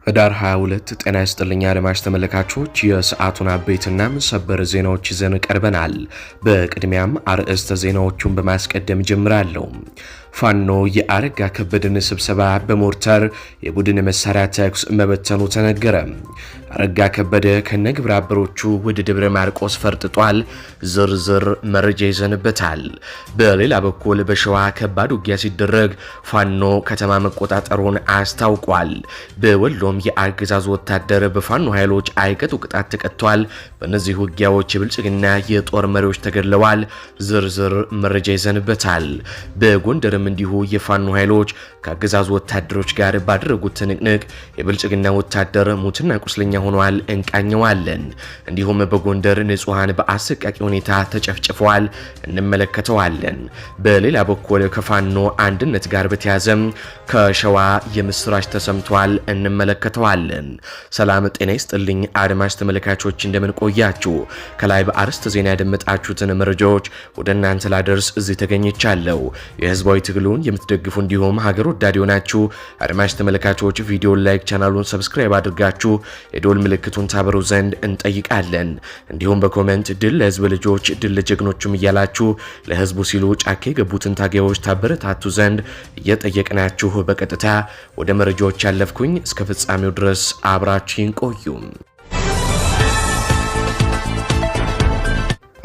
ህዳር 22 ጤና ይስጥልኝ አድማጭ ተመልካቾች፣ የሰዓቱን አበይትና ሰበር ዜናዎች ይዘን ቀርበናል። በቅድሚያም አርዕስተ ዜናዎቹን በማስቀደም ጀምራለሁ። ፋኖ የአረጋ ከበደን ስብሰባ በሞርተር የቡድን መሳሪያ ተኩስ መበተኑ ተነገረ። አረጋ ከበደ ከነግብረ አበሮቹ ወደ ደብረ ማርቆስ ፈርጥጧል። ዝርዝር መረጃ ይዘንበታል። በሌላ በኩል በሸዋ ከባድ ውጊያ ሲደረግ ፋኖ ከተማ መቆጣጠሩን አስታውቋል። በወሎም የአገዛዙ ወታደር በፋኖ ኃይሎች አይቀጡ ቅጣት ተቀጥቷል። በእነዚህ ውጊያዎች የብልጽግና የጦር መሪዎች ተገድለዋል። ዝርዝር መረጃ ይዘንበታል። በጎንደርም እንዲሁ የፋኖ ኃይሎች ከአገዛዙ ወታደሮች ጋር ባደረጉት ትንቅንቅ የብልጽግና ወታደር ሙትና ቁስለኛ ሆኗል። እንቃኘዋለን። እንዲሁም በጎንደር ንጹሃን በአሰቃቂ ሁኔታ ተጨፍጭፈዋል። እንመለከተዋለን። በሌላ በኩል ከፋኖ አንድነት ጋር በተያዘም ከሸዋ የምስራች ተሰምቷል። እንመለከተዋለን። ሰላም ጤና ይስጥልኝ አድማጭ ተመልካቾች፣ እንደምን ቆያችሁ? ከላይ በአርዕስተ ዜና ያደመጣችሁትን መረጃዎች ወደ እናንተ ላደርስ እዚህ ተገኝቻለሁ። የህዝባዊ ትግሉን የምትደግፉ እንዲሁም ሀገር ወዳድ የሆናችሁ አድማጭ ተመልካቾች ቪዲዮን ላይክ፣ ቻናሉን ሰብስክራይብ አድርጋችሁ የዶል ምልክቱን ታበሩ ዘንድ እንጠይቃለን። እንዲሁም በኮሜንት ድል ለህዝብ ልጆች፣ ድል ለጀግኖቹም እያላችሁ ለህዝቡ ሲሉ ጫካ የገቡትን ታጋዮች ታበረታቱ ዘንድ እየጠየቅናችሁ በቀጥታ ወደ መረጃዎች ያለፍኩኝ፣ እስከ ፍጻሜው ድረስ አብራችሁን ቆዩ።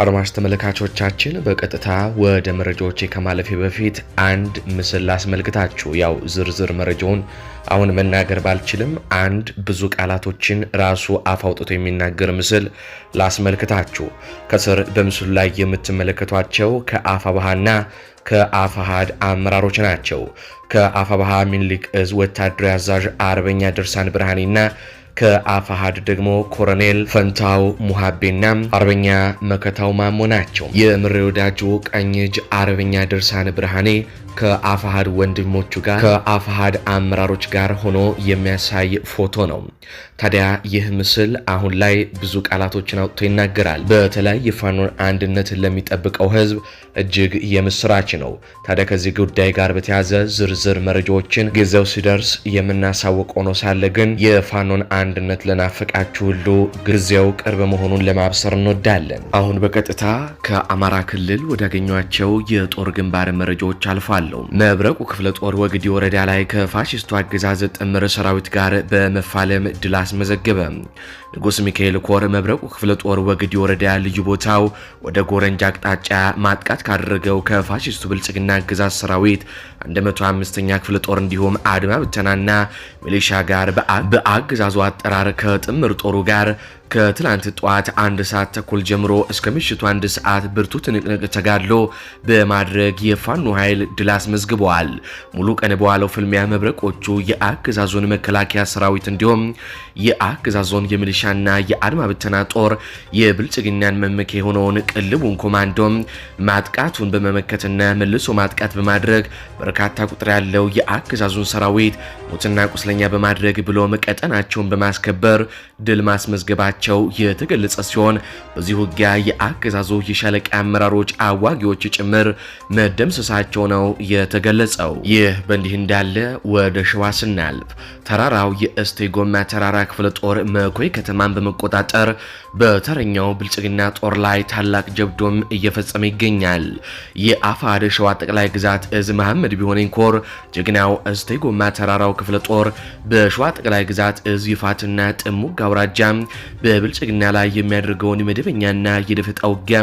አድማጭ ተመልካቾቻችን በቀጥታ ወደ መረጃዎች ከማለፌ በፊት አንድ ምስል ላስመልክታችሁ። ያው ዝርዝር መረጃውን አሁን መናገር ባልችልም አንድ ብዙ ቃላቶችን ራሱ አፍ አውጥቶ የሚናገር ምስል ላስመልክታችሁ። ከስር በምስሉ ላይ የምትመለከቷቸው ከአፋብኃና ከአፋሕድ አመራሮች ናቸው። ከአፋብኃ ሚኒሊክ እዝ ወታደራዊ አዛዥ አርበኛ ድርሳን ብርሃኔና ከአፋሕድ ደግሞ ኮሎኔል ፈንታው ሙሃቤና አርበኛ መከታው ማሞ ናቸው። የምሬ ወዳጁ ቀኝ እጅ አርበኛ ድርሳን ብርሃኔ ከአፋሕድ ወንድሞቹ ጋር ከአፋሕድ አመራሮች ጋር ሆኖ የሚያሳይ ፎቶ ነው። ታዲያ ይህ ምስል አሁን ላይ ብዙ ቃላቶችን አውጥቶ ይናገራል። በተለይ የፋኖን አንድነት ለሚጠብቀው ህዝብ እጅግ የምስራች ነው። ታዲያ ከዚህ ጉዳይ ጋር በተያያዘ ዝርዝር መረጃዎችን ጊዜው ሲደርስ የምናሳውቀው ነው። ሳለ ግን የፋኖን አንድነት ለናፈቃችሁ ሁሉ ጊዜው ቅርብ መሆኑን ለማብሰር እንወዳለን። አሁን በቀጥታ ከአማራ ክልል ወዳገኟቸው የጦር ግንባር መረጃዎች አልፏል። መብረቁ ክፍለ ጦር ወግዲ ወረዳ ላይ ከፋሽስቱ አገዛዝ ጥምር ሰራዊት ጋር በመፋለም ድል አስመዘገበ። ንጉስ ሚካኤል ኮር መብረቁ ክፍለ ጦር ወግዲ ወረዳ ልዩ ቦታው ወደ ጎረንጃ አቅጣጫ ማጥቃት ካደረገው ከፋሽስቱ ብልጽግና አገዛዝ ሰራዊት 105ኛ ክፍለ ጦር እንዲሁም አድማ ብተናና ሚሊሻ ጋር በአገዛዙ አጠራር ከጥምር ጦሩ ጋር ከትላንት ጧት 1 ሰዓት ተኩል ጀምሮ እስከ ምሽቱ 1 ሰዓት ብርቱ ትንቅንቅ ተጋድሎ በማድረግ የፋኖ ኃይል ድል አስመዝግበዋል። ሙሉ ቀን በዋለው ፍልሚያ መብረቆቹ የአገዛዙን መከላከያ ሰራዊት እንዲሁም የአገዛዙን የሚሊሻና የአድማ ብተና ጦር የብልጽግናን መመኪያ የሆነውን ቅልቡን ኮማንዶም ማጥቃቱን በመመከትና መልሶ ማጥቃት በማድረግ በርካታ ቁጥር ያለው የአገዛዙን ሰራዊት ሙትና ቁስለኛ በማድረግ ብሎም ቀጠናቸውን በማስከበር ድል ማስመዝገባቸው የተገለጸ ሲሆን በዚህ ውጊያ የአገዛዙ የሻለቃ አመራሮች አዋጊዎች ጭምር መደምሰሳቸው ነው የተገለጸው። ይህ በእንዲህ እንዳለ ወደ ሸዋ ስናልፍ ተራራው የእስቴ ጎማ ተራራ ክፍለ ጦር መኮይ ከተማን በመቆጣጠር በተረኛው ብልጽግና ጦር ላይ ታላቅ ጀብዶም እየፈጸመ ይገኛል። የአፋሕድ ሸዋ ጠቅላይ ግዛት እዝ መሐመድ ቢሆነኝ ኮር ጀግናው እስቴ ጎማ ተራራው ክፍለ ጦር በሸዋ ጠቅላይ ግዛት እዝ ይፋትና ጥሙግ አውራጃ በብልጽግና ላይ የሚያደርገውን መደበኛና የደፈጣ ውጊያ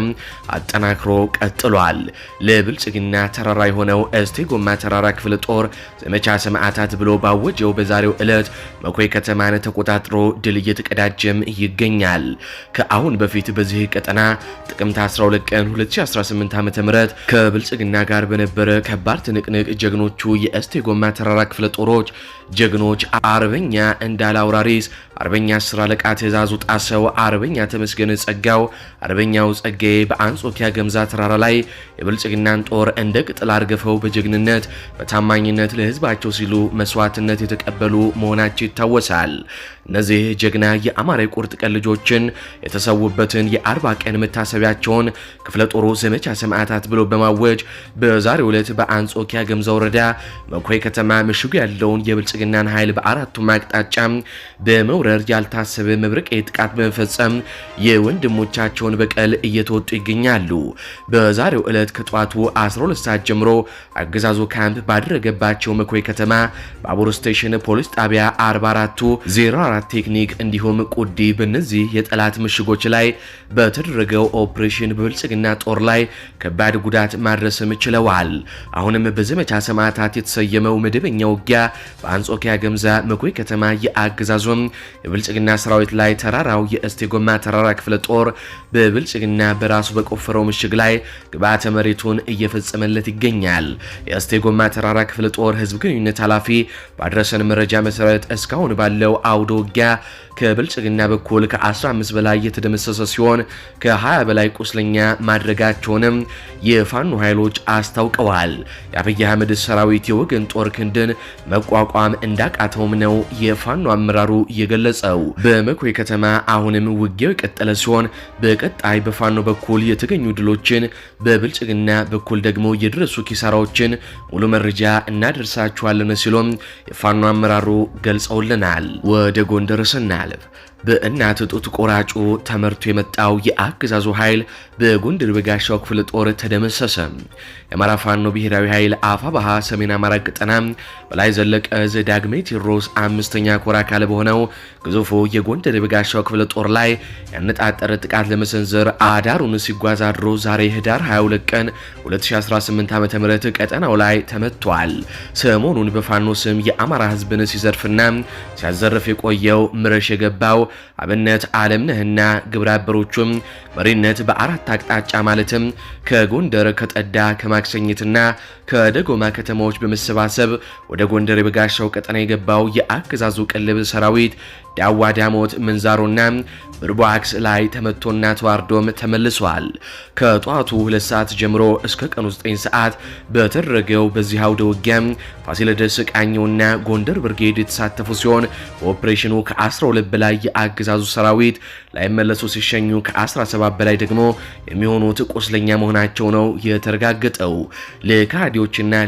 አጠናክሮ ቀጥሏል። ለብልጽግና ተራራ የሆነው እስቴ ጎማ ተራራ ክፍለ ጦር ዘመቻ ሰማዕታት ብሎ ባወጀው በዛሬው ዕለት መኮይ ከተማን ተቆጣጥሮ ድል እየተቀዳጀም ይገኛል። ከአሁን በፊት በዚህ ቀጠና ጥቅምት 12 ቀን 2018 ዓ.ም ከብልጽግና ጋር በነበረ ከባድ ትንቅንቅ ጀግኖቹ የእስቴ ጎማ ተራራ ክፍለ ጦሮች ጀግኖች አርበኛ እንዳለ አውራሪስ፣ አርበኛ አስር አለቃ ትእዛዙ ጣሰው፣ አርበኛ ተመስገን ጸጋው፣ አርበኛው ጸጋዬ በአንጾኪያ ገምዛ ተራራ ላይ የብልጽግናን ጦር እንደ ቅጠል አርገፈው በጀግንነት በታማኝነት ለህዝባቸው ሲሉ መስዋዕትነት የተቀበሉ መሆናቸው ይታወሳል። እነዚህ ጀግና የአማራ የቁርጥ ቀን ልጆችን የተሰዉበትን የ40 ቀን መታሰቢያቸውን ክፍለ ጦሩ ዘመቻ ሰማዕታት ብሎ በማወጅ በዛሬው ዕለት በአንጾኪያ ገምዛ ወረዳ መኮይ ከተማ ምሽጉ ያለውን የብልጽግናን ኃይል በአራቱም አቅጣጫ በመውረር ያልታሰበ መብረቃዊ ጥቃት በመፈጸም የወንድሞቻቸውን በቀል እየተወጡ ይገኛሉ። በዛሬው ዕለት ከጧቱ 12 ሰዓት ጀምሮ አገዛዙ ካምፕ ባደረገባቸው መኮይ ከተማ ባቡር ስቴሽን፣ ፖሊስ ጣቢያ 44ቱ 04 ቴክኒክ እንዲሁም ቁዲ በእነዚህ የጠላት ምሽጎች ላይ በተደረገው ኦፕሬሽን በብልጽግና ጦር ላይ ከባድ ጉዳት ማድረስም ችለዋል። አሁንም በዘመቻ ሰማዕታት የተሰየመው መደበኛ ውጊያ በአንጾኪያ ገምዛ መኮይ ከተማ የአገዛዙም የብልጽግና ሰራዊት ላይ ተራራው የእስቴጎማ ተራራ ክፍለ ጦር በብልጽግና በራሱ በቆፈረው ምሽግ ላይ ግብዓተ መሬቱን እየፈጸመለት ይገኛል። የእስቴጎማ ተራራ ክፍለ ጦር ህዝብ ግንኙነት ኃላፊ ባደረሰን መረጃ መሰረት እስካሁን ባለው አውደ ውጊያ ከብልጽግና በኩል ከ15 በላይ የተደመሰሰ ሲሆን ከ20 በላይ ቁስለኛ ማድረጋቸውንም የፋኖ ኃይሎች አስታውቀዋል። የአብይ አህመድ ሰራዊት የወገን ጦር ክንድን መቋቋም እንዳቃተውም ነው የፋኖ አመራሩ የገለጸው። በመኮይ ከተማ አሁንም ውጊያው የቀጠለ ሲሆን በቀጣይ በፋኖ በኩል የተገኙ ድሎችን፣ በብልጽግና በኩል ደግሞ የደረሱ ኪሳራዎችን ሙሉ መረጃ እናደርሳችኋለን ሲሉም የፋኖ አመራሩ ገልጸውልናል። ወደ ጎንደር ስናልፍ በእናት ጡት ቆራጩ ተመርቶ የመጣው የአገዛዙ ኃይል በጎንደር በጋሻው ክፍለ ጦር ተደመሰሰ። የአማራ ፋኖ ብሔራዊ ኃይል አፋባሃ ሰሜን አማራ ቀጠና በላይ ዘለቀ ዳግማዊ ቴዎድሮስ 5ኛ ኮር አካል በሆነው ግዙፉ የጎንደር በጋሻው ክፍለ ጦር ላይ ያነጣጠረ ጥቃት ለመሰንዘር አዳሩን ሲጓዝ አድሮ ዛሬ ህዳር 22 ቀን 2018 ዓ.ም ቀጠናው ላይ ተመቷል። ሰሞኑን በፋኖ ስም የአማራ ህዝብን ሲዘርፍና ሲያዘርፍ የቆየው ምረሽ የገባው አብነት ዓለምነህና ግብረ አበሮቹም መሪነት በአራት አቅጣጫ ማለትም ከጎንደር፣ ከጠዳ፣ ከማክሰኝትና ከደጎማ ከተማዎች በመሰባሰብ ወደ ጎንደር የበጋሻው ቀጠና የገባው የአገዛዙ ቅልብ ሰራዊት ዳዋ ዳሞት፣ ምንዛሮና ብርቧክስ ላይ ተመቶና ተዋርዶም ተመልሷል። ከጧቱ 2 ሰዓት ጀምሮ እስከ ቀኑ 9 ሰዓት በተደረገው በዚህ አውደ ውጊያ ፋሲለደስ ቃኘውና ጎንደር ብርጌድ የተሳተፉ ሲሆን በኦፕሬሽኑ ከ12 በላይ የአገዛዙ ሰራዊት ላይመለሱ ሲሸኙ ከ17 በላይ ደግሞ የሚሆኑት ቁስለኛ መሆናቸው ነው የተረጋገጠው። ለካዲዎችና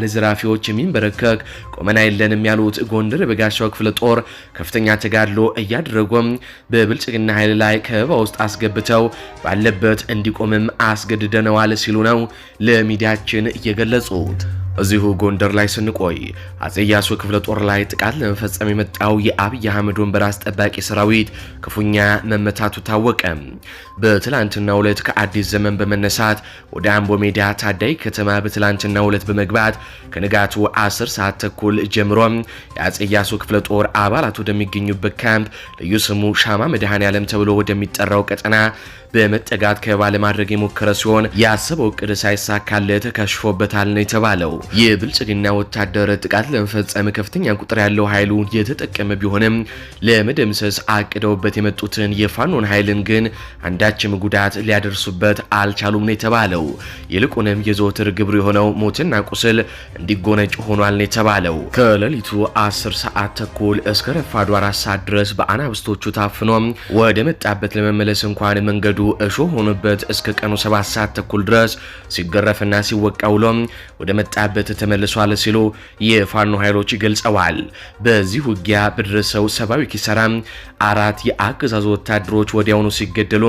ለዘራፊዎች የሚንበረከክ ቆመና የለንም ያሉት ጎንደር በጋሻው ክፍለ ጦር ከፍተኛ ተጋድሎ እያደረጉም በብልጽግና ኃይል ላይ ከበባ ውስጥ አስገብተው ባለበት እንዲቆምም አስገድደነዋል ሲሉ ነው ለሚዲያችን የገለጹት። እዚሁ ጎንደር ላይ ስንቆይ አጼ ኢያሱ ክፍለ ጦር ላይ ጥቃት ለመፈጸም የመጣው የአብይ አህመድ ወንበር አስጠባቂ ሰራዊት ክፉኛ መመታቱ ታወቀ። በትላንትናው ዕለት ከአዲስ ዘመን በመነሳት ወደ አምቦ ሜዳ ታዳይ ከተማ በትላንትናው ዕለት በመግባት ከንጋቱ 10 ሰዓት ተኩል ጀምሮ የአጼ ኢያሱ ክፍለ ጦር አባላት ወደሚገኙበት ካምፕ ልዩ ስሙ ሻማ መድኃኔዓለም ተብሎ ወደሚጠራው ቀጠና በመጠጋት ከበባ ለማድረግ የሞከረ ሲሆን ያሰበው እቅድ ሳይሳካለት ከሽፎበታል ነው የተባለው። የብልጽግና ወታደር ጥቃት ለመፈጸም ከፍተኛ ቁጥር ያለው ኃይሉ የተጠቀመ ቢሆንም ለመደምሰስ አቅደውበት የመጡትን የፋኖን ኃይልን ግን አንዳችም ጉዳት ሊያደርሱበት አልቻሉም ነው የተባለው። ይልቁንም የዘወትር ግብሩ የሆነው ሞትና ቁስል እንዲጎነጭ ሆኗል ነው የተባለው። ከሌሊቱ 10 ሰዓት ተኩል እስከ ረፋዱ 4 ሰዓት ድረስ በአናብስቶቹ ታፍኖ ወደ መጣበት ለመመለስ እንኳን መንገዱ እሾህ ሆኖበት እስከ ቀኑ 7 ሰዓት ተኩል ድረስ ሲገረፍና ሲወቃ ውሎ ወደ መጣበት ተመልሷል ሲሉ የፋኖ ኃይሎች ገልጸዋል። በዚህ ውጊያ በደረሰው ሰብአዊ ኪሳራ 4 የአገዛዙ ወታደሮች ወዲያውኑ ሲገደሉ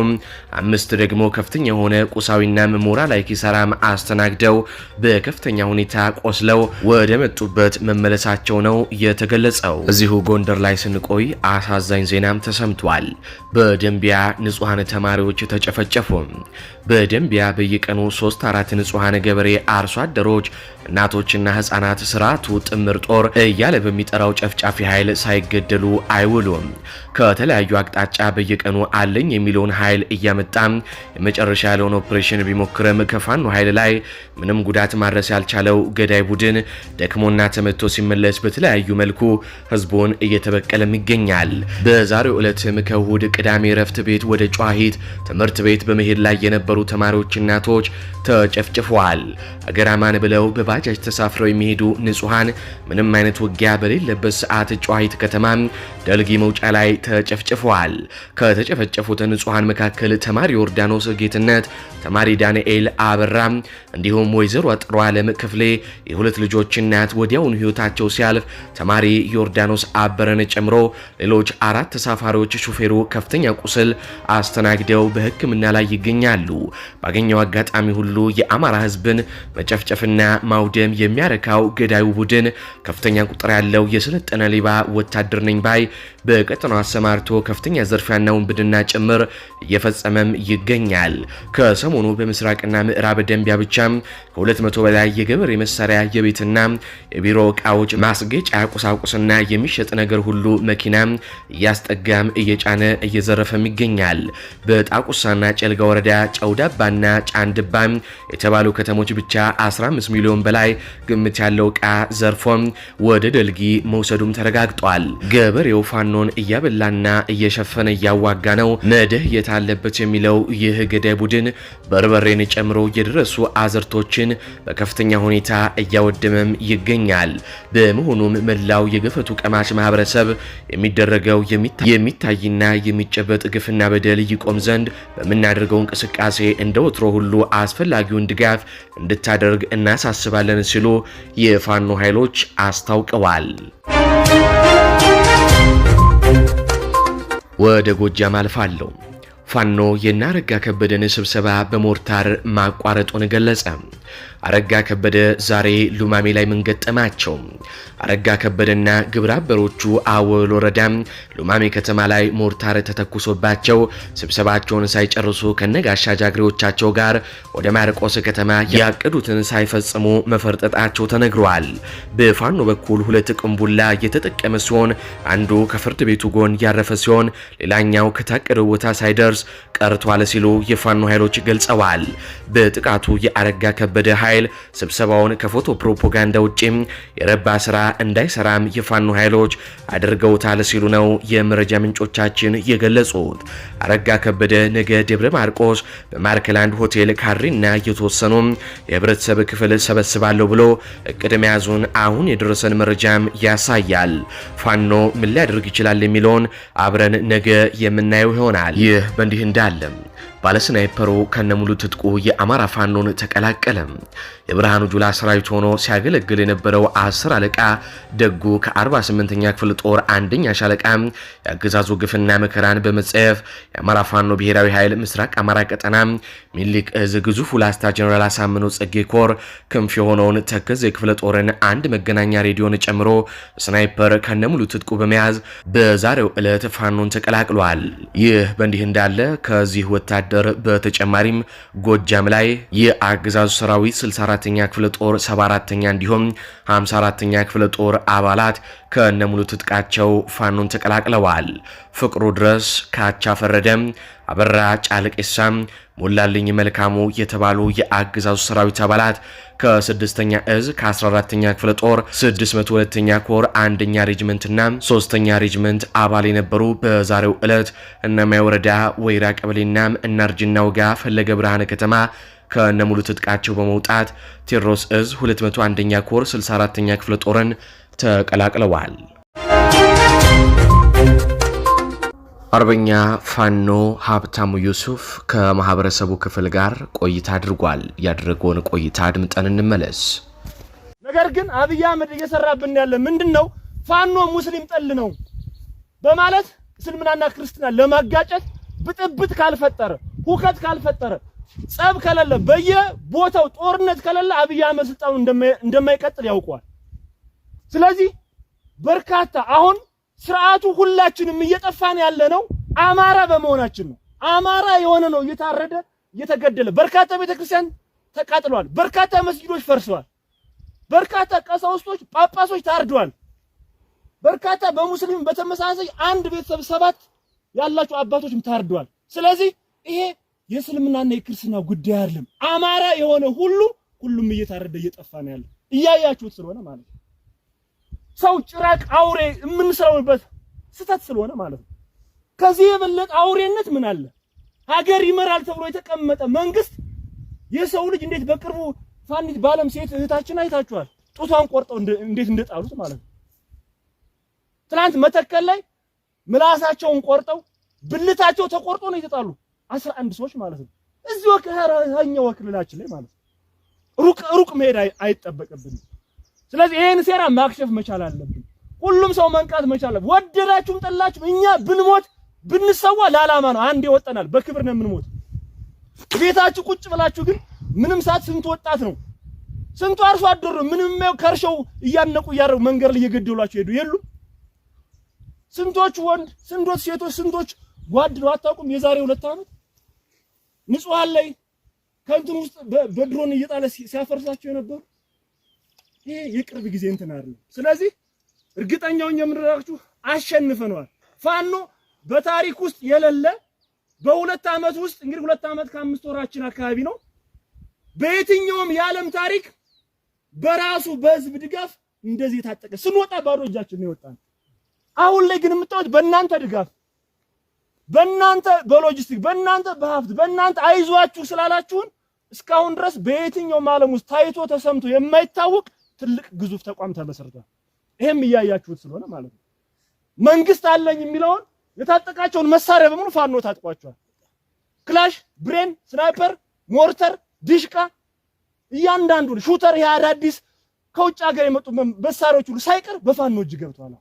5 ደግሞ ከፍተኛ የሆነ ቁሳዊና ሞራላዊ ኪሳራም አስተናግደው በከፍተኛ ሁኔታ ቆስለው ወደ መጡበት መመለሳቸው ነው የተገለጸው። እዚሁ ጎንደር ላይ ስንቆይ አሳዛኝ ዜናም ተሰምቷል። በደንቢያ ንጹሃን ተማሪዎች ተጨፈጨፉ። በደንቢያ በየቀኑ 3-4 ንጹሃን ገበሬ አርሶ አደሮች፣ እናቶችና ህፃናት ስርዓቱ ጥምር ጦር እያለ በሚጠራው ጨፍጫፊ ኃይል ሳይገደሉ አይውሉም። ከተለያዩ አቅጣጫ በየቀኑ አለኝ የሚለውን ኃይል እያመጣ የመጨረሻ ያለውን ኦፕሬሽን ቢሞክርም ከፋኖ ኃይል ላይ ምንም ጉዳት ማድረስ ያልቻለው ገዳይ ቡድን ደክሞና ተመቶ ሲመለስ በተለያዩ መልኩ ህዝቡን እየተበቀለም ይገኛል። በዛሬው ዕለትም ከእሁድ ቅዳሜ ረፍት ቤት ወደ ጨዋሂት ትምህርት ቤት በመሄድ ላይ የነበሩ ተማሪዎች እናቶች ተጨፍጭፈዋል። አገራማን ብለው በባጃጅ ተሳፍረው የሚሄዱ ንጹሃን ምንም አይነት ውጊያ በሌለበት ሰዓት ጨዋሂት ከተማ ደልጊ መውጫ ላይ ተጨፍጭፈዋል። ከተጨፈጨፉት ንጹሃን መካከል ተማሪ ዮርዳኖስ ጌትነት፣ ተማሪ ዳንኤል አበራ እንዲሁም ወይዘሮ ጥሩ ዓለም ክፍሌ የሁለት ልጆች እናት ወዲያውኑ ህይወታቸው ሲያልፍ ተማሪ ዮርዳኖስ አበረን ጨምሮ ሌሎች 4 ተሳፋሪዎች ሹፌሩ ከፍተኛ ቁስል አስተናግደው በሕክምና ላይ ይገኛሉ። ባገኘው አጋጣሚ ሁሉ የአማራ ህዝብን መጨፍጨፍና ማውደም የሚያረካው ገዳዩ ቡድን ከፍተኛ ቁጥር ያለው የሰለጠነ ሌባ ወታደር ነኝ ባይ በቀጠናው አሰማርቶ ከፍተኛ ዘርፊያና ውንብድና ጭምር እየፈጸመም ይገኛል። ከሰሞኑ በምስራቅና ምዕራብ ደንቢያ ብቻም ከ200 በላይ የገበሬ መሳሪያ የቤትና የቢሮ ዕቃዎች ማስጌጫ ቁሳቁስና የሚሸጥ ነገር ሁሉ መኪና እያስጠጋም እየጫነ እየዘረፈም ይገኛል። በጣቁሳና ጨልጋ ወረዳ ጨውዳባና ጫንድባ የተባሉ ከተሞች ብቻ 15 ሚሊዮን በላይ ግምት ያለው ዕቃ ዘርፎም ወደ ደልጊ መውሰዱም ተረጋግጧል። ገበሬው ፋኖን እያበላና እየሸፈነ እያዋጋ ነው መደህ የታለበት የሚለው ይህ ገዳይ ቡድን በርበሬን ጨምሮ የደረሱ አዝርቶችን በከፍተኛ ሁኔታ እያወደመም ይገኛል። በመሆኑም መላው የገፈቱ ቀማሽ ማህበረሰብ የሚደረገው የሚታይና የሚጨበጥ ግፍና በደል ይቆም ዘንድ በምናደርገው እንቅስቃሴ እንደ ወትሮ ሁሉ አስፈላጊውን ድጋፍ እንድታደርግ እናሳስባለን ሲሉ የፋኖ ኃይሎች አስታውቀዋል። ወደ ጎጃም አልፋለሁ። ፋኖ የናረጋ ከበደን ስብሰባ በሞርታር ማቋረጡን ገለጸ። አረጋ ከበደ ዛሬ ሉማሜ ላይ ምን ገጠማቸው? አረጋ ከበደና ግብረ አበሮቹ አወል ወረዳ ሉማሜ ከተማ ላይ ሞርታር ተተኩሶባቸው ስብሰባቸውን ሳይጨርሱ ከነጋሻ ጃግሬዎቻቸው ጋር ወደ ማርቆስ ከተማ ያቀዱትን ሳይፈጽሙ መፈርጠጣቸው ተነግሯል። በፋኖ በኩል 2 ቅንቡላ የተጠቀመ ሲሆን አንዱ ከፍርድ ቤቱ ጎን ያረፈ ሲሆን ሌላኛው ከታቀደው ቦታ ሳይደርስ ቀርቷል ሲሉ የፋኖ ኃይሎች ገልጸዋል። በጥቃቱ የአረጋ ከበደ ኃይል ስብሰባውን ከፎቶ ፕሮፓጋንዳ ውጪ የረባ ስራ እንዳይሰራም የፋኖ ኃይሎች አድርገውታል ሲሉ ነው የመረጃ ምንጮቻችን የገለጹት። አረጋ ከበደ ነገ ደብረ ማርቆስ በማርክላንድ ሆቴል ካሪና የተወሰኑ የህብረተሰብ ክፍል ሰበስባለሁ ብሎ እቅድ መያዙን አሁን የደረሰን መረጃም ያሳያል። ፋኖ ምን ሊያደርግ ይችላል የሚለውን አብረን ነገ የምናየው ይሆናል። ይህ በእንዲህ እንዳለ ባለስናይፐሩ ከነሙሉ ትጥቁ የአማራ ፋኖን ተቀላቀለ። የብርሃኑ ጁላ ሰራዊት ሆኖ ሲያገለግል የነበረው 10 አለቃ ደጉ ከ48ኛ ክፍለ ጦር 1ኛ ሻለቃ ያገዛዙ ግፍና መከራን በመጸየፍ የአማራ ፋኖ ብሔራዊ ኃይል ምስራቅ አማራ ቀጠና ሚሊክ እዝ ግዙፉ ላስታ ጀነራል አሳምነው ጽጌ ኮር ክንፍ የሆነውን ተከዜ ክፍለ ጦርን አንድ መገናኛ ሬዲዮን ጨምሮ ስናይፐር ከነሙሉ ትጥቁ በመያዝ በዛሬው ዕለት ፋኖን ተቀላቅሏል። ይህ በእንዲህ እንዳለ ከዚህ ወታደር በተጨማሪም ጎጃም ላይ የአገዛዙ ሰራዊት 64ኛ ክፍለ ጦር 74ኛ እንዲሁም 54ኛ ክፍለ ጦር አባላት ከነሙሉ ትጥቃቸው ፋኖን ተቀላቅለዋል። ፍቅሩ ድረስ፣ ካቻ ፈረደም፣ አበራ ጫልቄሳም፣ ሞላልኝ መልካሙ የተባሉ የአገዛዙ ሰራዊት አባላት ከ6ኛ እዝ ከ14ኛ ክፍለ ጦር 602ኛ ኮር 1ኛ ሬጅመንትና 3ኛ ሬጅመንት አባል የነበሩ በዛሬው ዕለት እነማይ ወረዳ ወይራ ቀበሌና እናርጅና ወጋ ፈለገ ብርሃነ ከተማ ከነሙሉ ትጥቃቸው በመውጣት ቴዎድሮስ እዝ 201ኛ ኮር 64ኛ ክፍለ ጦርን ተቀላቅለዋል። አርበኛ ፋኖ ሀብታሙ ዩሱፍ ከማህበረሰቡ ክፍል ጋር ቆይታ አድርጓል። ያደረገውን ቆይታ አድምጠን እንመለስ። ነገር ግን አብይ አህመድ እየሰራብን ያለ ምንድነው? ፋኖ ሙስሊም ጠል ነው በማለት እስልምናና ክርስትና ለማጋጨት ብጥብጥ ካልፈጠረ፣ ሁከት ካልፈጠረ፣ ጸብ ከሌለ፣ በየቦታው ጦርነት ከሌለ አብይ አህመድ ስልጣኑ እንደማይቀጥል ያውቀዋል። ስለዚህ በርካታ አሁን ስርዓቱ ሁላችንም እየጠፋን ያለ ነው አማራ በመሆናችን ነው። አማራ የሆነ ነው እየታረደ እየተገደለ፣ በርካታ ቤተክርስቲያን ተቃጥሏል፣ በርካታ መስጊዶች ፈርሰዋል፣ በርካታ ቀሳውስቶች ጳጳሶች ታርደዋል፣ በርካታ በሙስሊም በተመሳሳይ አንድ ቤተሰብ 7 ያላቸው አባቶችም ታርደዋል። ስለዚህ ይሄ የእስልምናና የክርስትና ጉዳይ አይደለም። አማራ የሆነ ሁሉም እየታረደ እየጠፋ ነው ያለው እያያችሁት ስለሆነ ማለት ነው። ሰው ጭራቅ አውሬ የምንሰራውበት ስተት ስለሆነ ማለት ነው። ከዚህ የበለጠ አውሬነት ምን አለ? ሀገር ይመራል ተብሎ የተቀመጠ መንግስት የሰው ልጅ እንዴት በቅርቡ ፋኒት ባለም ሴት እህታችን አይታችኋል። ጡቷን ቆርጠው እንዴት እንደጣሉት ማለት ነው። ትናንት መተከል ላይ ምላሳቸውን ቆርጠው ብልታቸው ተቆርጦ ነው የተጣሉ 11 ሰዎች ማለት ነው። እዚሁ ከሀኛው ክልላችን ላይ ማለት ነው። ሩቅ መሄድ አይጠበቅብንም። ስለዚህ ይሄን ሴራ ማክሸፍ መቻል አለብን። ሁሉም ሰው መንቃት መቻል አለበት። ወደዳችሁም ጠላችሁም እኛ ብንሞት ብንሰዋ ለዓላማ ነው። አንዴ ወጣናል፣ በክብር ነው የምንሞት። ቤታችሁ ቁጭ ብላችሁ ግን ምንም ሰዓት ስንት ወጣት ነው ስንቱ አርሶ አደር ነው ምንም ከርሸው እያነቁ ያረው መንገር ላይ እየገደሏቸው ሄዱ የሉም። ስንቶች ወንድ ስንቶች ሴቶች ስንቶች ጓድ ነው አታውቁም። የዛሬ 2 ዓመት ንጹሃን ላይ ከንቱን ውስጥ በድሮን እየጣለ ሲያፈርሳቸው የነበሩ ይሄ የቅርብ ጊዜ እንትን አይደለም። ስለዚህ እርግጠኛው የምንራችሁ አሸንፈናል። ፋኖ በታሪክ ውስጥ የሌለ በ2 ዓመት ውስጥ እንግዲህ 2 ዓመት ከ5 ወራችን አካባቢ ነው። በየትኛውም የዓለም ታሪክ በራሱ በህዝብ ድጋፍ እንደዚህ ታጠቀ ስንወጣ ባዶ እጃችን ነው የወጣን። አሁን ላይ ግን የምታዩት በእናንተ ድጋፍ በእናንተ በሎጂስቲክ በእናንተ በሀብት በእናንተ አይዟችሁ ስላላችሁን እስካሁን ድረስ በየትኛውም ዓለም ውስጥ ታይቶ ተሰምቶ የማይታወቅ ትልቅ ግዙፍ ተቋም ተመሰርቷል። ይሄም እያያችሁት ስለሆነ ማለት ነው። መንግስት አለኝ የሚለውን የታጠቃቸውን መሳሪያ በሙሉ ፋኖ ታጥቋቸዋል። ክላሽ፣ ብሬን፣ ስናይፐር፣ ሞርተር፣ ዲሽቃ እያንዳንዱ ሹተር ያዳዲስ ከውጭ ሀገር የመጡ መሳሪያዎች ሁሉ ሳይቀር በፋኖ እጅ ገብቷል።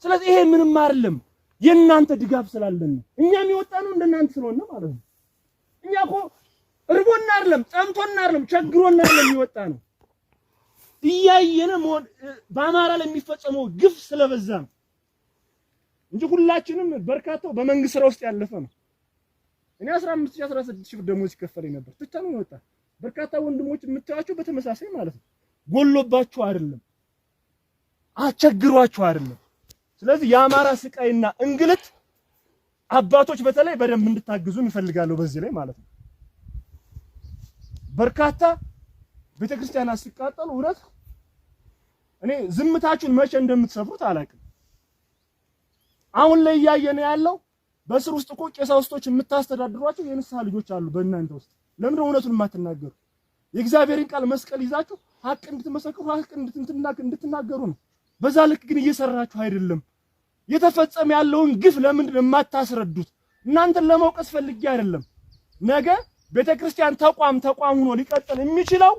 ስለዚህ ይሄ ምንም አይደለም፣ የእናንተ ድጋፍ ስላለን ነው። እኛም የወጣነው እንደናንተ ስለሆነ ማለት ነው። እኛ እኮ እርቦና አይደለም ጠምቶና አይደለም ቸግሮና አይደለም የወጣነው እያየነ በአማራ ላይ የሚፈጸመው ግፍ ስለበዛ ነው እንጂ ሁላችንም በርካታው በመንግስት ስራ ውስጥ ያለፈ ነው። እኔ 15000 16000 ብር ደሞዝ ይከፈለኝ ነበር። ትተኑ ነው ወጣ። በርካታ ወንድሞች የምታዩቸው በተመሳሳይ ማለት ነው። ጎሎባችሁ አይደለም አቸግሯችሁ አይደለም። ስለዚህ የአማራ ስቃይና እንግልት አባቶች በተለይ በደንብ እንድታግዙን ይፈልጋለሁ በዚህ ላይ ማለት ነው። በርካታ ቤተክርስቲያናት ሲቃጠሉ እውነት እኔ ዝምታችሁን መቼ እንደምትሰብሩት አላውቅም። አሁን ላይ ያየነ ያለው በስር ውስጥ እኮ ቄሳውስቶች የምታስተዳድሯቸው የንስሐ ልጆች አሉ በእናንተ ውስጥ። ለምን ነው እውነቱን የማትናገሩ? የእግዚአብሔርን ቃል መስቀል ይዛችሁ ሐቅ እንድትመሰክሩ ሐቅ እንድትናገሩ ነው። በዛ ልክ ግን እየሰራችሁ አይደለም። የተፈጸመ ያለውን ግፍ ለምንድን ነው የማታስረዱት? እናንተን ለመውቀስ ፈልጌ አይደለም። ነገ ቤተክርስቲያን ተቋም ሆኖ ሊቀጥል የሚችለው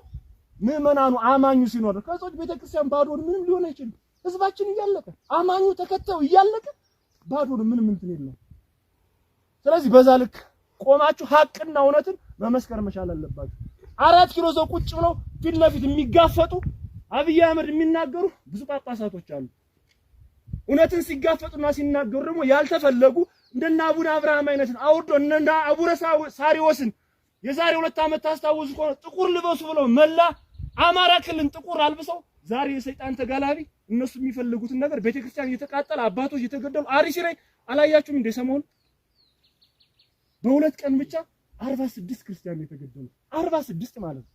ምዕመናኑ አማኙ ሲኖር። ከጾች ቤተክርስቲያን ባዶ ምንም ሊሆን አይችልም። ህዝባችን እያለቀ አማኙ ተከታዩ እያለቀ ባዶ ምንም እንትን የለም። ስለዚህ በዛ ልክ ቆማችሁ ሐቅና እውነትን መመስከር መቻል አለባችሁ። 4 ኪሎ ዘው ቁጭ ብለው ፊት ለፊት የሚጋፈጡ አብይ አህመድ የሚናገሩ ብዙ ጳጳሳቶች አሉ። እውነትን ሲጋፈጡና ሲናገሩ ደግሞ ያልተፈለጉ እንደና አቡነ አብርሃም አይነትን አውርዶ እንደና አቡነ ሳሪዎስን የዛሬ 2 ዓመት ታስታውሱ ከሆነ ጥቁር ልበሱ ብለው መላ አማራ ክልል ጥቁር አልብሰው ዛሬ የሰይጣን ተጋላቢ እነሱ የሚፈልጉትን ነገር ቤተክርስቲያን እየተቃጠለ አባቶች እየተገደሉ አርሲ ላይ አላያችሁም እንደ ሰሞኑ በ2 ቀን ብቻ 46 ክርስቲያን የተገደሉ 46 ማለት ነው።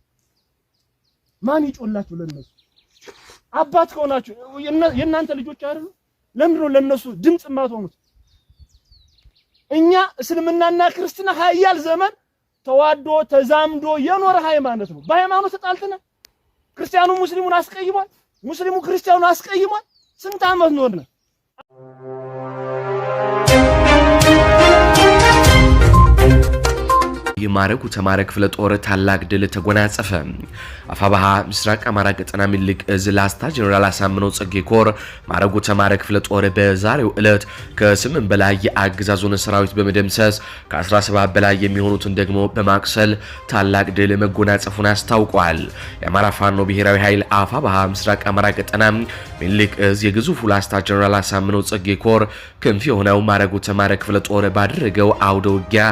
ማን ይጮላችሁ ለነሱ? አባት ከሆናችሁ የእናንተ ልጆች አይደሉ? ለምንድን ነው ለነሱ ድምጽ ማትሆኑት? እኛ እስልምናና ክርስትና ሀያል ዘመን ተዋዶ ተዛምዶ የኖረ ሃይማኖት ነው። በሃይማኖት ተጣልተና ክርስቲያኑ ሙስሊሙን አስቀይሟል፣ ሙስሊሙ ክርስቲያኑን አስቀይሟል። ስንት ዓመት ኖርነ? የማረጉ ተማረ ክፍለ ጦር ታላቅ ድል ተጎናጸፈ። አፋባሃ ምስራቅ አማራ ቀጠና ሚልቅ እዝ ላስታ ጀነራል አሳምነው ጽጌ ኮር ማረጉ ተማረ ክፍለ ጦር በዛሬው ዕለት ከ8 በላይ የአገዛዙን ሰራዊት በመደምሰስ ከ17 በላይ የሚሆኑትን ደግሞ በማቅሰል ታላቅ ድል መጎናጸፉን አስታውቋል። የአማራ ፋኖ ብሔራዊ ኃይል አፋባሃ ምስራቅ አማራ ቀጠና ሚልቅ እዝ የግዙፉ ላስታ ጀነራል አሳምነው ጽጌ ኮር ክንፍ የሆነው ማረጉ ተማረ ክፍለ ጦር ባደረገው አውደ ውጊያ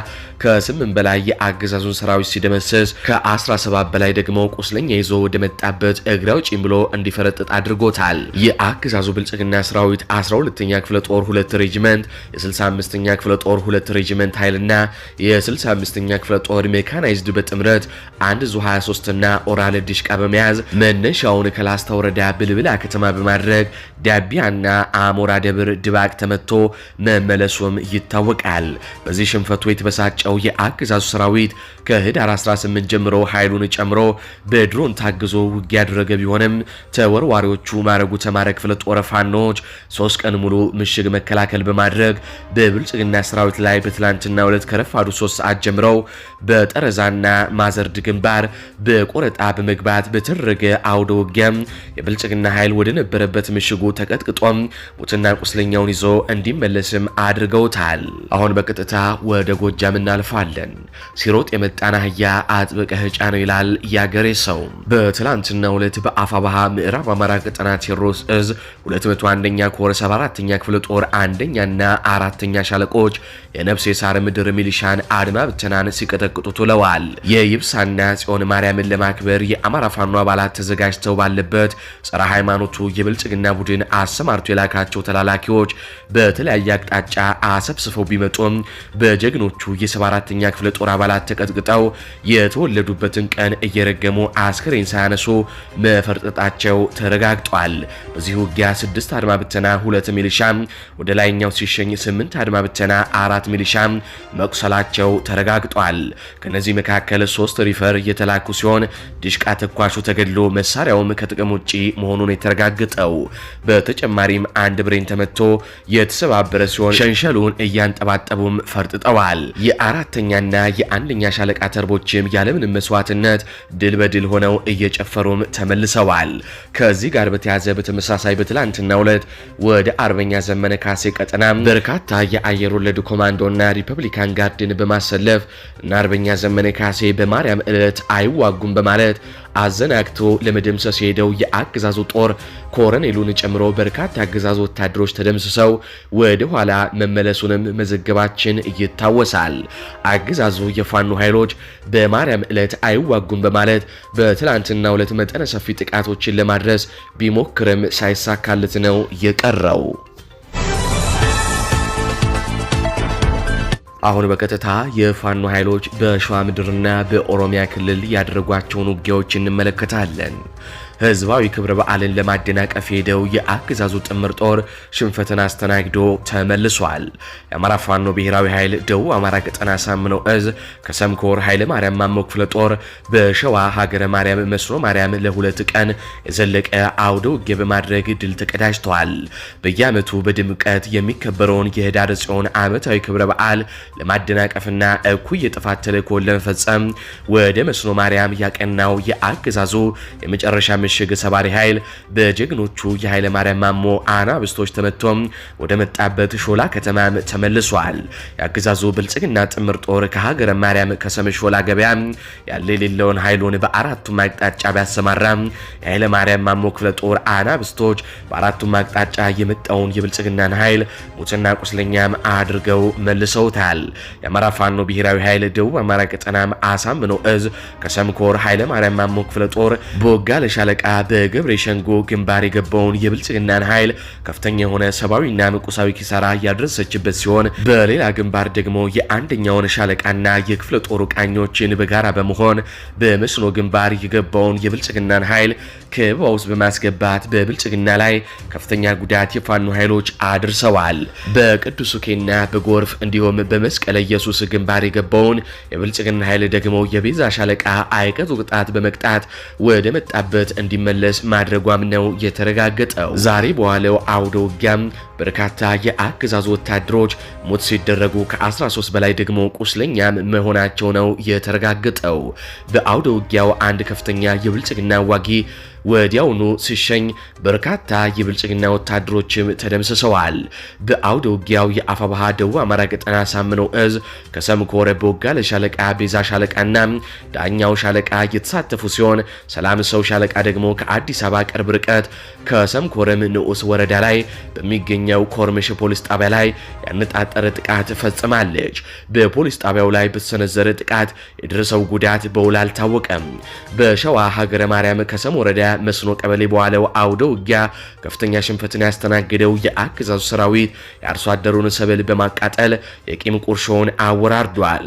ከ8 በላይ የአገዛዙን ሰራዊት ሲደመሰስ ከ17 በላይ ደግሞ ቁስለኛ ይዞ ወደ መጣበት እግራው ጭም ብሎ እንዲፈረጥጥ አድርጎታል። የአገዛዙ ብልጽግና ሰራዊት 12ኛ ክፍለ ጦር 2 ሬጂመንት፣ የ65ኛ ክፍለ ጦር 2 ሬጂመንት ኃይልና የ65ኛ ክፍለ ጦር ሜካናይዝድ በጥምረት 1 ዙ 23 እና ኦራል ዲሽቃ በመያዝ መነሻውን ከላስታ ወረዳ ብልብላ ከተማ በማድረግ ዳቢያና አሞራ ደብር ድባቅ ተመቶ መመለሱም ይታወቃል። በዚህ ሽንፈቱ የተበሳጨው የአገዛዙ ሰራዊት ሰራዊት ከህዳር 18 ጀምሮ ኃይሉን ጨምሮ በድሮን ታግዞ ውጊያ ያደረገ ቢሆንም ተወርዋሪዎቹ ማረጉ ተማረ ክፍለ ጦር ፋኖች 3 ቀን ሙሉ ምሽግ መከላከል በማድረግ በብልጽግና ሰራዊት ላይ በትላንትናው ዕለት ከረፋዱ 3 ሰዓት ጀምረው በጠረዛና ማዘርድ ግንባር በቆረጣ በመግባት በተደረገ አውደ ውጊያ የብልጽግና ኃይል ወደ ነበረበት ምሽጉ ተቀጥቅጦም ሙትና ቁስለኛውን ይዞ እንዲመለስም አድርገውታል። አሁን በቀጥታ ወደ ጎጃም እናልፋለን። ሲሮጥ የመጣና አህያ አጥብቀህ ጫነው ይላል ያገሬ ሰው። በትላንትናው ዕለት በአፋባሃ ምዕራብ አማራ ቀጠና ቴዎድሮስ እዝ 201ኛ ኮር 74ኛ ክፍለ ጦር አንደኛና አራተኛ ሻለቆች የነፍሴ ሳር ምድር ሚሊሻን አድማ ብተናን ሲቀጠቅጡ ውለዋል። የይብሳና ጽዮን ማርያምን ለማክበር የአማራ ፋኖ አባላት ተዘጋጅተው ባለበት ጸረ ሃይማኖቱ የብልጽግና ቡድን አሰማርቶ የላካቸው ተላላኪዎች በተለያየ አቅጣጫ አሰብስፈው ቢመጡም በጀግኖቹ የ74ኛ ክፍለ ጦር አባላት ተቀጥቅጠው የተወለዱበትን ቀን እየረገሙ አስክሬን ሳያነሱ መፈርጠጣቸው ተረጋግጧል። በዚህ ውጊያ 6 አድማ ብተና 2 ሚሊሻ ወደ ላይኛው ሲሸኝ 8 አድማ ብተና 4 ሚሊሻ መቁሰላቸው ተረጋግጧል። ከነዚህ መካከል 3 ሪፈር የተላኩ ሲሆን ዲሽቃ ተኳሹ ተገድሎ መሳሪያውም ከጥቅም ውጪ መሆኑን የተረጋገጠው። በተጨማሪም አንድ ብሬን ተመቶ የተሰባበረ ሲሆን ሸንሸሉን እያንጠባጠቡም ፈርጥጠዋል። የአራተኛና የአንደኛ ሻለቃ ተርቦችም ያለምንም መስዋዕትነት ድል በድል ሆነው እየጨፈሩም ተመልሰዋል። ከዚህ ጋር በተያዘ በተመሳሳይ በትላንትናው ዕለት ወደ አርበኛ ዘመነ ካሴ ቀጠና በርካታ የአየር ወለድ ኮማንዶና ሪፐብሊካን ጋርድን በማሰለፍ እና አርበኛ ዘመነ ካሴ በማርያም ዕለት አይዋጉም በማለት አዘናግቶ ለመደምሰስ ሄደው የአገዛዙ ጦር ኮሎኔሉን ጨምሮ በርካታ አገዛዙ ወታደሮች ተደምስሰው ወደ ኋላ መመለሱንም መዘገባችን ይታወሳል። አገዛዙ የፋኖ ኃይሎች በማርያም ዕለት አይዋጉም በማለት በትላንትናው ዕለት መጠነ ሰፊ ጥቃቶችን ለማድረስ ቢሞክርም ሳይሳካለት ነው የቀረው። አሁን በቀጥታ የፋኖ ኃይሎች በሸዋ ምድርና በኦሮሚያ ክልል ያደረጓቸውን ውጊያዎች እንመለከታለን። ህዝባዊ ክብረ በዓልን ለማደናቀፍ ሄደው የአገዛዙ ጥምር ጦር ሽንፈትን አስተናግዶ ተመልሷል። የአማራ ፋኖ ብሔራዊ ኃይል ደቡብ አማራ ቀጠና ሳምነው እዝ ከሰምኮር ኃይለ ማርያም ማሞ ክፍለ ጦር በሸዋ ሀገረ ማርያም መስኖ ማርያም ለ2 ቀን የዘለቀ አውደ ውጊያ በማድረግ ድል ተቀዳጅተዋል። በየዓመቱ በድምቀት የሚከበረውን የህዳር ጽዮን ዓመታዊ ክብረ በዓል ለማደናቀፍና እኩይ የጥፋት ተልዕኮን ለመፈጸም ወደ መስኖ ማርያም ያቀናው የአገዛዙ የመጨረሻ ምሽግ ሰባሪ ኃይል በጀግኖቹ የኃይለ ማርያም ማሞ አናብስቶች ተመቶም ወደ መጣበት ሾላ ከተማም ተመልሷል። የአገዛዙ ብልጽግና ጥምር ጦር ከሀገረ ማርያም ከሰም ሾላ ገበያ ያለ የሌለውን ኃይሉን በአራቱም አቅጣጫ ቢያሰማራም የኃይለ ማርያም ማሞ ክፍለ ጦር አናብስቶች በአራቱም አቅጣጫ የመጣውን የብልጽግናን ኃይል ሙትና ቁስለኛም አድርገው መልሰውታል። የአማራ ፋኖ ብሔራዊ ኃይል ደቡብ አማራ ቀጠናም አሳምነው እዝ ከሰምኮር ኃይለ ማርያም ማሞ ክፍለ ጦር ቦጋለ ሻለቃ በገብሬ ሸንጎ ግንባር የገባውን የብልጽግናን ኃይል ከፍተኛ የሆነ ሰብአዊና ቁሳዊ ኪሳራ ያደረሰችበት ሲሆን በሌላ ግንባር ደግሞ የአንደኛውን ሻለቃና የክፍለ ጦሩ ቃኞችን በጋራ በመሆን በመስኖ ግንባር የገባውን የብልጽግናን ኃይል ከበባ ውስጥ በማስገባት በብልጽግና ላይ ከፍተኛ ጉዳት የፋኖ ኃይሎች አድርሰዋል። በቅዱስ ሱኬና በጎርፍ እንዲሁም በመስቀለ ኢየሱስ ግንባር የገባውን የብልጽግና ኃይል ደግሞ የቤዛ ሻለቃ አይቀጡ ቅጣት በመቅጣት ወደ መጣበት እንዲመለስ ማድረጓም ነው የተረጋገጠው። ዛሬ በዋለው አውደ ውጊያም በርካታ የአገዛዙ ወታደሮች ሞት ሲደረጉ ከ13 በላይ ደግሞ ቁስለኛም መሆናቸው ነው የተረጋገጠው። በአውደ ውጊያው አንድ ከፍተኛ የብልጽግና ዋጊ ወዲያውኑ ሲሸኝ በርካታ የብልጽግና ወታደሮችም ተደምስሰዋል። በአውደ ውጊያው የአፋባሃ ደቡብ አማራ ቀጠና ሳምነው እዝ ከሰምኮር ቦጋለ ሻለቃ ቤዛ ሻለቃና ዳኛው ሻለቃ የተሳተፉ ሲሆን ሰላም ሰው ሻለቃ ደግሞ ከአዲስ አበባ ቅርብ ርቀት ከሰምኮርም ንዑስ ወረዳ ላይ በሚገኘው ኮርምሽ ፖሊስ ጣቢያ ላይ ያነጣጠረ ጥቃት ፈጽማለች። በፖሊስ ጣቢያው ላይ በተሰነዘረ ጥቃት የደረሰው ጉዳት በውል አልታወቀም። በሸዋ ሀገረ ማርያም ከሰም ወረዳ መስኖ ቀበሌ በዋለው አውደ ውጊያ ከፍተኛ ሽንፈትን ያስተናገደው የአገዛዙ ሰራዊት የአርሶ አደሩን ሰብል በማቃጠል የቂም ቁርሾውን አወራርዷል።